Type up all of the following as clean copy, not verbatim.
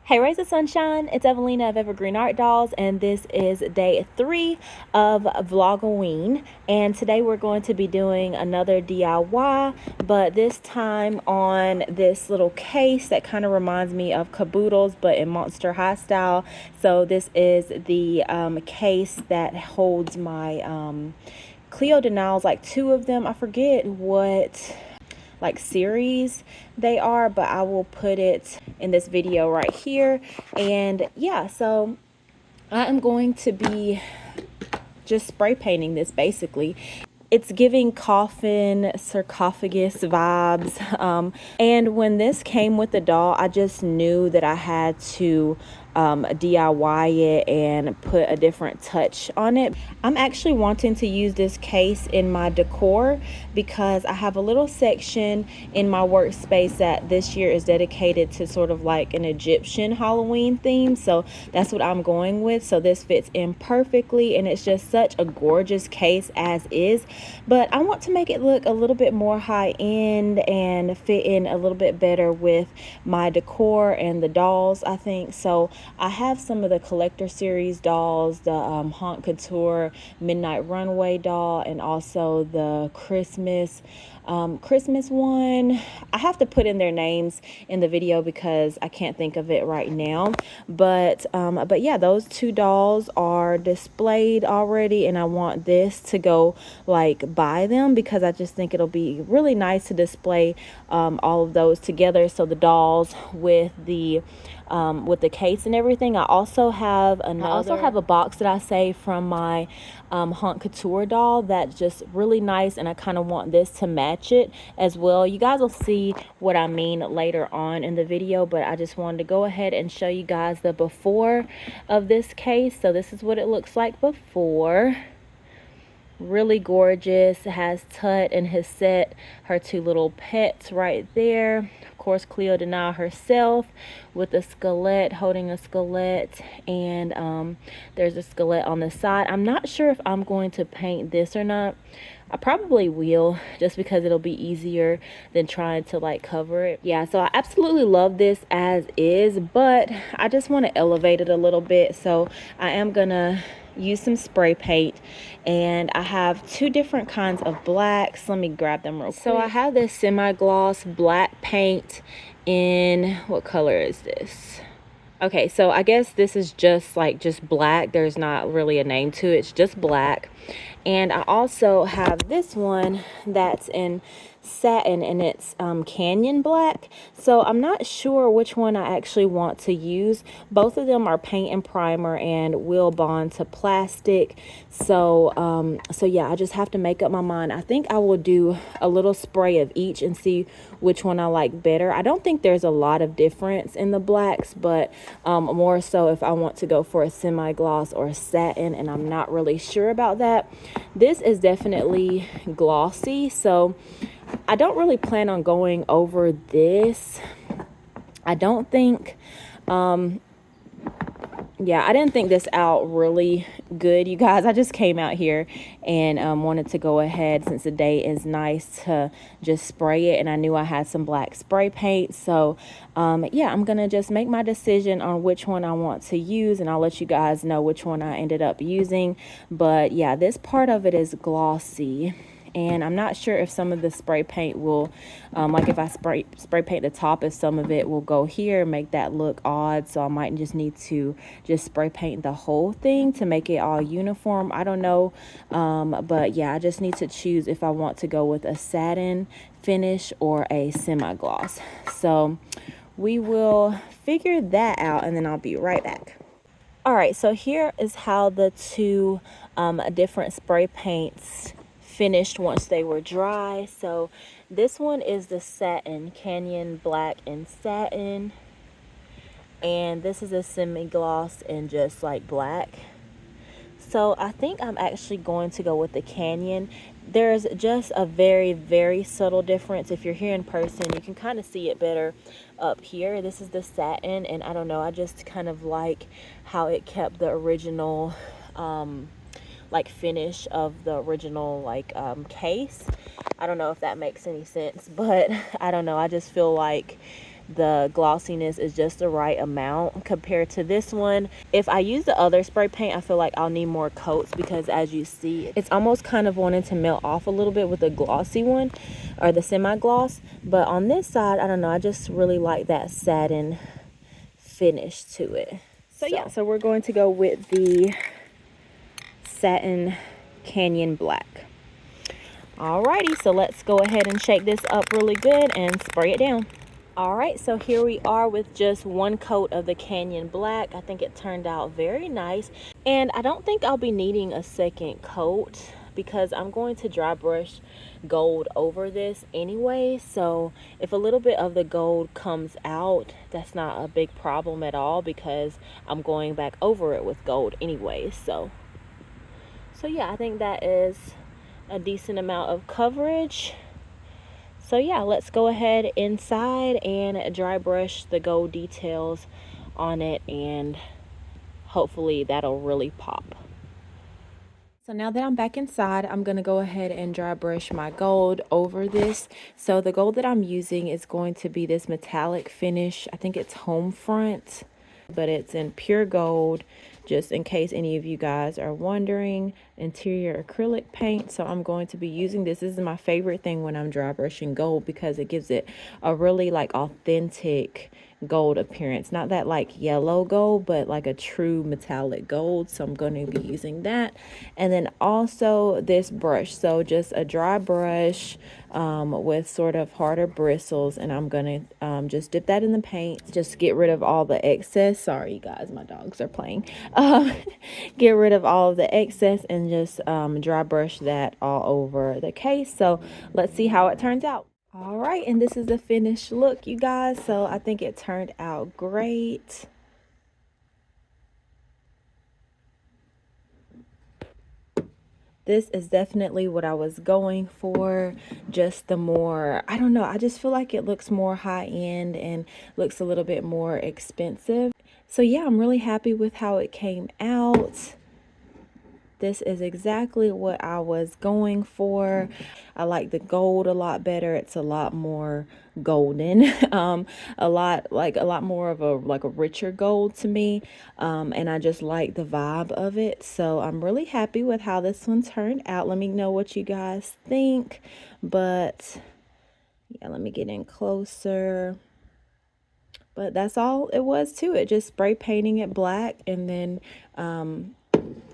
Hey, rays of sunshine, it's Evelina of Evergreen Art Dolls, and this is day 3 of vlogoween. And today we're going to be doing another DIY, but this time on this little case that kind of reminds me of caboodles, but in Monster High style. So this is the case that holds my Cleo denials, like 2 of them. I forget what like series they are, but I will put it in this video right here. And yeah, so I am going to be just spray painting this basically. It's giving coffin sarcophagus vibes, and when this came with the doll, I just knew that I had to DIY it and put a different touch on it. I'm actually wanting to use this case in my decor because I have a little section in my workspace that this year is dedicated to sort of like an Egyptian Halloween theme, so that's what I'm going with. So this fits in perfectly, and it's just such a gorgeous case as is, but I want to make it look a little bit more high end and fit in a little bit better with my decor and the dolls, I think. So I have some of the collector series dolls, the Haute Couture Midnight Runway doll, and also the Christmas one. I have to put in their names in the video because I can't think of it right now, but yeah, those 2 dolls are displayed already, and I want this to go like by them because I just think it'll be really nice to display all of those together. So the dolls with the case and everything. I also have a box that I saved from my Haute Couture doll that's just really nice, and I kind of want this to match it as well. You guys will see what I mean later on in the video, but I just wanted to go ahead and show you guys the before of this case. So this is what it looks like before. Really gorgeous. It has Tut and his set, her 2 little pets right there. Of course, Cleo Denial herself with a skeleton, holding a skeleton, and there's a skeleton on the side. I'm not sure if I'm going to paint this or not. I probably will, just because it'll be easier than trying to like cover it. Yeah, so I absolutely love this as is, but I just want to elevate it a little bit. So I am gonna use some spray paint, and I have 2 different kinds of blacks. Let me grab them real quick. So I have this semi-gloss black paint in, what color is this? Okay, so I guess this is just black. There's not really a name to it. It's just black. And I also have this one that's in satin, and it's canyon black. So I'm not sure which one I actually want to use. Both of them are paint and primer and will bond to plastic. So yeah, I just have to make up my mind. I think I will do a little spray of each and see which one I like better. I don't think there's a lot of difference in the blacks, but more so if I want to go for a semi-gloss or a satin, and I'm not really sure about that. This is definitely glossy, so I don't really plan on going over this. I don't think yeah, I didn't think this out really good, you guys. I just came out here and wanted to go ahead, since the day is nice, to just spray it, and I knew I had some black spray paint. So yeah, I'm gonna just make my decision on which one I want to use, and I'll let you guys know which one I ended up using. But yeah, this part of it is glossy, and I'm not sure if some of the spray paint will, like if I spray paint the top, if some of it will go here and make that look odd. So I might just need to just spray paint the whole thing to make it all uniform. I don't know, but yeah, I just need to choose if I want to go with a satin finish or a semi-gloss. So we will figure that out, and then I'll be right back. All right, so here is how the 2 different spray paints finished once they were dry. So this one is the satin, canyon black and satin, and this is a semi-gloss in just like black. So I think I'm actually going to go with the canyon. There's just a very, very subtle difference. If you're here in person, you can kind of see it better up here. This is the satin, and I don't know, I just kind of like how it kept the original like finish of the original case. I don't know if that makes any sense, but I don't know, I just feel like the glossiness is just the right amount compared to this one. If I use the other spray paint, I feel like I'll need more coats, because as you see, it's almost kind of wanting to melt off a little bit with the glossy one, or the semi-gloss. But on this side, I don't know, I just really like that satin finish to it. So yeah, so we're going to go with the satin Canyon Black. Alrighty, so let's go ahead and shake this up really good and spray it down. Alright, so here we are with just one coat of the Canyon Black. I think it turned out very nice, and I don't think I'll be needing a second coat because I'm going to dry brush gold over this anyway. So if a little bit of the gold comes out, that's not a big problem at all, because I'm going back over it with gold anyway. So yeah, I think that is a decent amount of coverage. So yeah, let's go ahead inside and dry brush the gold details on it, and hopefully that'll really pop. So now that I'm back inside, I'm going to go ahead and dry brush my gold over this. So the gold that I'm using is going to be this metallic finish. I think it's Home Front, but it's in pure gold, just in case any of you guys are wondering. Interior acrylic paint. So I'm going to be using this. This is my favorite thing when I'm dry brushing gold, because it gives it a really like authentic gold appearance. Not that like yellow gold, but like a true metallic gold. So I'm going to be using that. And then also this brush. So just a dry brush with sort of harder bristles, and I'm going to just dip that in the paint, just get rid of all the excess. Sorry you guys, my dogs are playing. Get rid of all of the excess and just dry brush that all over the case. So let's see how it turns out. All right, and this is the finished look, you guys. So I think it turned out great. This is definitely what I was going for. Just the more, I don't know, I just feel like it looks more high end and looks a little bit more expensive. So yeah, I'm really happy with how it came out. This is exactly what I was going for. I like the gold a lot better. It's a lot more golden, a lot more of a richer gold to me, and I just like the vibe of it. So I'm really happy with how this one turned out. Let me know what you guys think. But yeah, let me get in closer. But that's all it was to it. Just spray painting it black, and then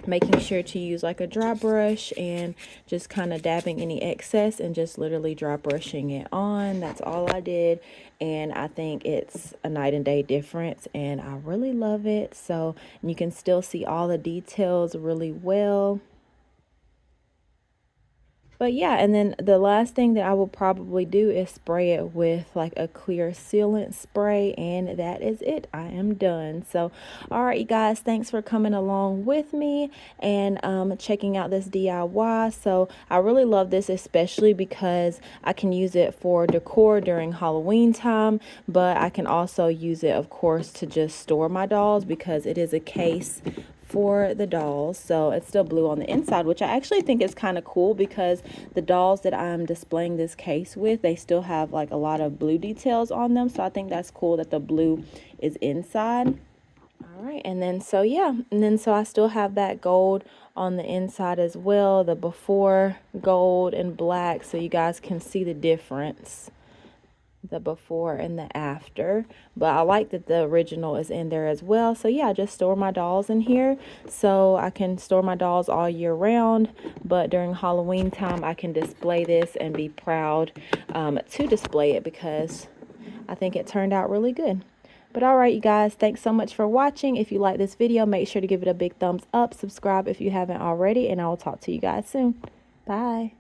making sure to use like a dry brush and just kind of dabbing any excess and just literally dry brushing it on. That's all I did, and I think it's a night and day difference, and I really love it. So you can still see all the details really well. But yeah, and then the last thing that I will probably do is spray it with like a clear sealant spray, and that is it. I am done. So all right, you guys, thanks for coming along with me and checking out this DIY. So I really love this, especially because I can use it for decor during Halloween time, but I can also use it, of course, to just store my dolls, because it is a case for the dolls. So it's still blue on the inside, which I actually think is kind of cool, because the dolls that I'm displaying this case with, they still have like a lot of blue details on them. So I think that's cool that the blue is inside. All right, and then so yeah, and then so I still have that gold on the inside as well, the before gold and black, so you guys can see the difference, the before and the after. But I like that the original is in there as well. So yeah, I just store my dolls in here, so I can store my dolls all year round, but during Halloween time I can display this and be proud to display it, because I think it turned out really good. But all right, you guys, thanks so much for watching. If you like this video, make sure to give it a big thumbs up, subscribe if you haven't already, and I will talk to you guys soon. Bye.